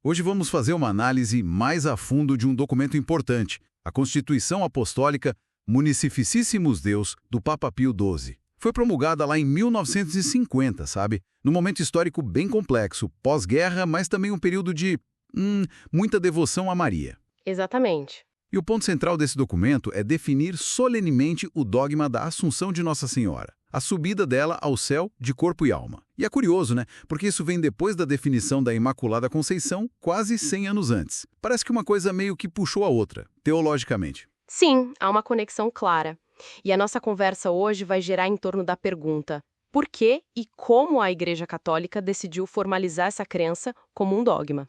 Hoje vamos fazer uma análise mais a fundo de um documento importante, a Constituição Apostólica Municificissimus Deus, do Papa Pio XII. Foi promulgada lá em 1950, sabe? Num momento histórico bem complexo, pós-guerra, mas também um período de muita devoção a Maria. Exatamente. E o ponto central desse documento é definir solenemente o dogma da Assunção de Nossa Senhora, a subida dela ao céu de corpo e alma. E é curioso, né? Porque isso vem depois da definição da Imaculada Conceição, quase 100 anos antes. Parece que uma coisa meio que puxou a outra, teologicamente. Sim, há uma conexão clara. E a nossa conversa hoje vai girar em torno da pergunta: por que e como a Igreja Católica decidiu formalizar essa crença como um dogma?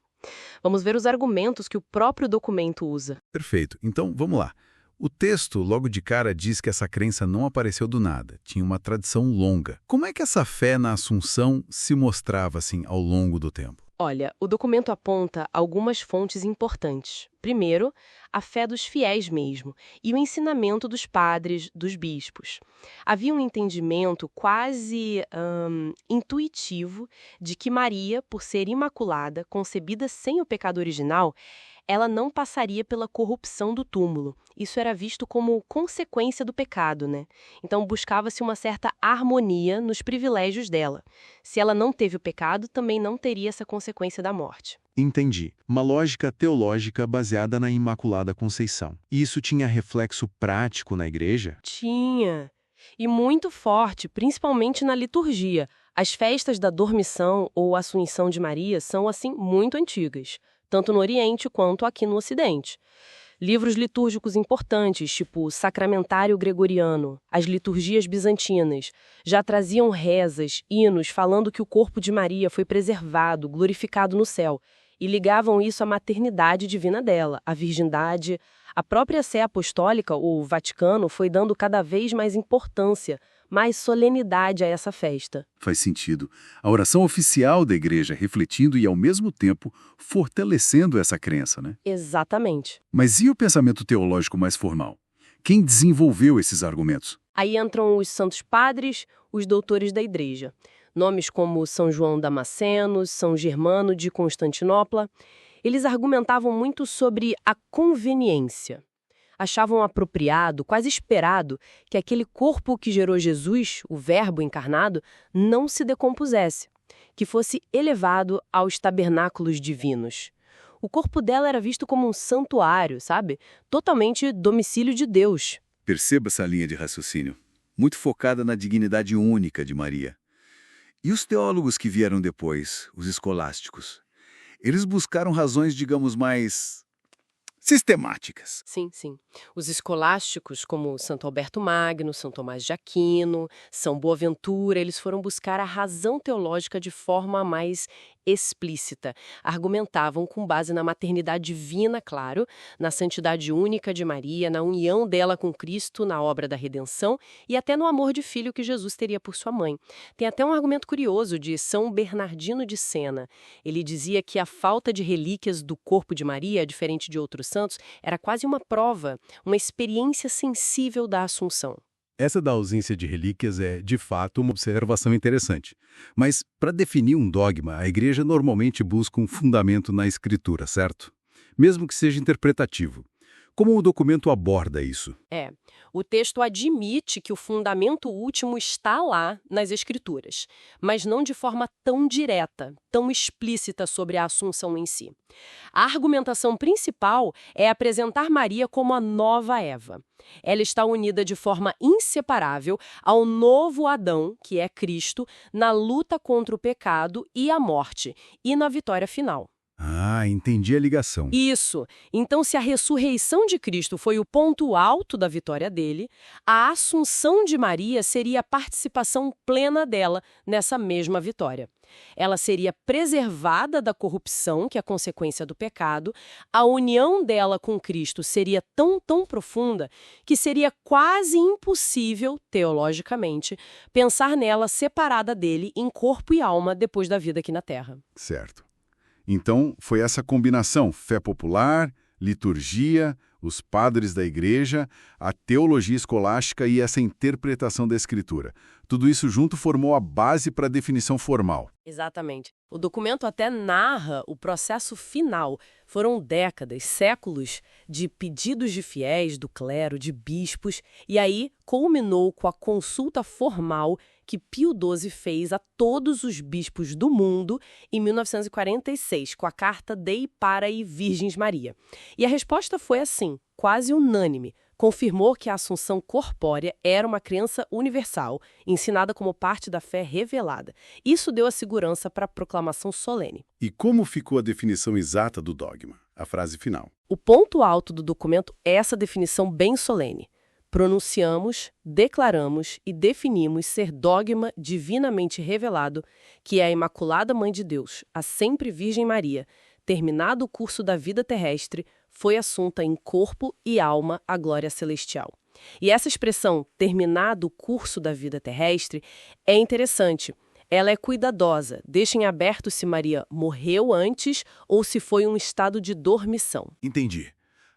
Vamos ver os argumentos que o próprio documento usa. Perfeito. Então, vamos lá. O texto, logo de cara, diz que essa crença não apareceu do nada, tinha uma tradição longa. Como é que essa fé na Assunção se mostrava, assim, ao longo do tempo? Olha, o documento aponta algumas fontes importantes. Primeiro, a fé dos fiéis mesmo, e o ensinamento dos padres, dos bispos. Havia um entendimento quase intuitivo de que Maria, por ser imaculada, concebida sem o pecado original, ela não passaria pela corrupção do túmulo. Isso era visto como consequência do pecado, né? Então buscava-se uma certa harmonia nos privilégios dela. Se ela não teve o pecado, também não teria essa consequência da morte. Entendi. Uma lógica teológica baseada na Imaculada Conceição. E isso tinha reflexo prático na igreja? Tinha. E muito forte, principalmente na liturgia. As festas da Dormição ou Assunção de Maria são, assim, muito antigas, tanto no Oriente quanto aqui no Ocidente. Livros litúrgicos importantes, tipo o Sacramentário Gregoriano, as liturgias bizantinas, já traziam rezas, hinos falando que o corpo de Maria foi preservado, glorificado no céu, e ligavam isso à maternidade divina dela, à virgindade. A própria Sé Apostólica, o Vaticano, foi dando cada vez mais importância, mais solenidade a essa festa. Faz sentido. A oração oficial da igreja refletindo e, ao mesmo tempo, fortalecendo essa crença, né? Exatamente. Mas e o pensamento teológico mais formal? Quem desenvolveu esses argumentos? Aí entram os santos padres, os doutores da igreja. Nomes como São João Damasceno, São Germano de Constantinopla. Eles argumentavam muito sobre a conveniência. Achavam apropriado, quase esperado, que aquele corpo que gerou Jesus, o Verbo encarnado, não se decompusesse, que fosse elevado aos tabernáculos divinos. O corpo dela era visto como um santuário, sabe? Totalmente domicílio de Deus. Perceba essa linha de raciocínio, muito focada na dignidade única de Maria. E os teólogos que vieram depois, os escolásticos? Eles buscaram razões, digamos, mais sistemáticas. Sim, sim. Os escolásticos, como Santo Alberto Magno, São Tomás de Aquino, São Boaventura, eles foram buscar a razão teológica de forma mais explícita. Argumentavam com base na maternidade divina, claro, na santidade única de Maria, na união dela com Cristo, na obra da redenção e até no amor de filho que Jesus teria por sua mãe. Tem até um argumento curioso de São Bernardino de Sena. Ele dizia que a falta de relíquias do corpo de Maria, diferente de outros santos, era quase uma prova, uma experiência sensível da Assunção. Essa da ausência de relíquias é, de fato, uma observação interessante. Mas, para definir um dogma, a igreja normalmente busca um fundamento na escritura, certo? Mesmo que seja interpretativo. Como o documento aborda isso? O texto admite que o fundamento último está lá nas Escrituras, mas não de forma tão direta, tão explícita sobre a Assunção em si. A argumentação principal é apresentar Maria como a nova Eva. Ela está unida de forma inseparável ao novo Adão, que é Cristo, na luta contra o pecado e a morte, e na vitória final. Ah, entendi a ligação. Isso. Então, se a ressurreição de Cristo foi o ponto alto da vitória dele, a assunção de Maria seria a participação plena dela nessa mesma vitória. Ela seria preservada da corrupção, que é a consequência do pecado. A união dela com Cristo seria tão profunda que seria quase impossível, teologicamente, pensar nela separada dele em corpo e alma depois da vida aqui na Terra. Certo. Então, foi essa combinação, fé popular, liturgia, os padres da igreja, a teologia escolástica e essa interpretação da Escritura. Tudo isso junto formou a base para a definição formal. Exatamente. O documento até narra o processo final. Foram décadas, séculos de pedidos de fiéis, do clero, de bispos, e aí culminou com a consulta formal que Pio XII fez a todos os bispos do mundo em 1946, com a Carta Dei Parae Virgens Maria. E a resposta foi assim, quase unânime. Confirmou que a assunção corpórea era uma crença universal, ensinada como parte da fé revelada. Isso deu a segurança para a proclamação solene. E como ficou a definição exata do dogma? A frase final. O ponto alto do documento é essa definição bem solene. Pronunciamos, declaramos e definimos ser dogma divinamente revelado, que é a Imaculada Mãe de Deus, a sempre Virgem Maria, terminado o curso da vida terrestre, foi assunta em corpo e alma à glória celestial. E essa expressão, terminado o curso da vida terrestre, é interessante. Ela é cuidadosa, deixa em aberto se Maria morreu antes ou se foi um estado de dormição. Entendi.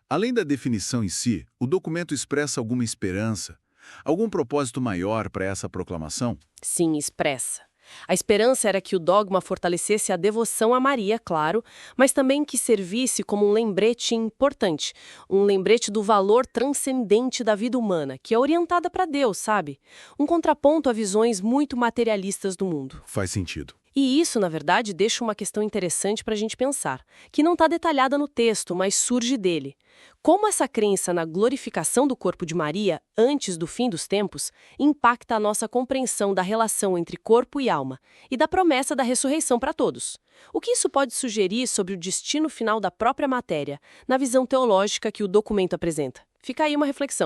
Além da definição em si, o documento expressa alguma esperança, algum propósito maior para essa proclamação? Sim, expressa. A esperança era que o dogma fortalecesse a devoção a Maria, claro, mas também que servisse como um lembrete importante, um lembrete do valor transcendente da vida humana, que é orientada para Deus, sabe? Um contraponto a visões muito materialistas do mundo. Faz sentido. E isso, na verdade, deixa uma questão interessante para a gente pensar, que não está detalhada no texto, mas surge dele. Como essa crença na glorificação do corpo de Maria, antes do fim dos tempos, impacta a nossa compreensão da relação entre corpo e alma e da promessa da ressurreição para todos? O que isso pode sugerir sobre o destino final da própria matéria, na visão teológica que o documento apresenta? Fica aí uma reflexão.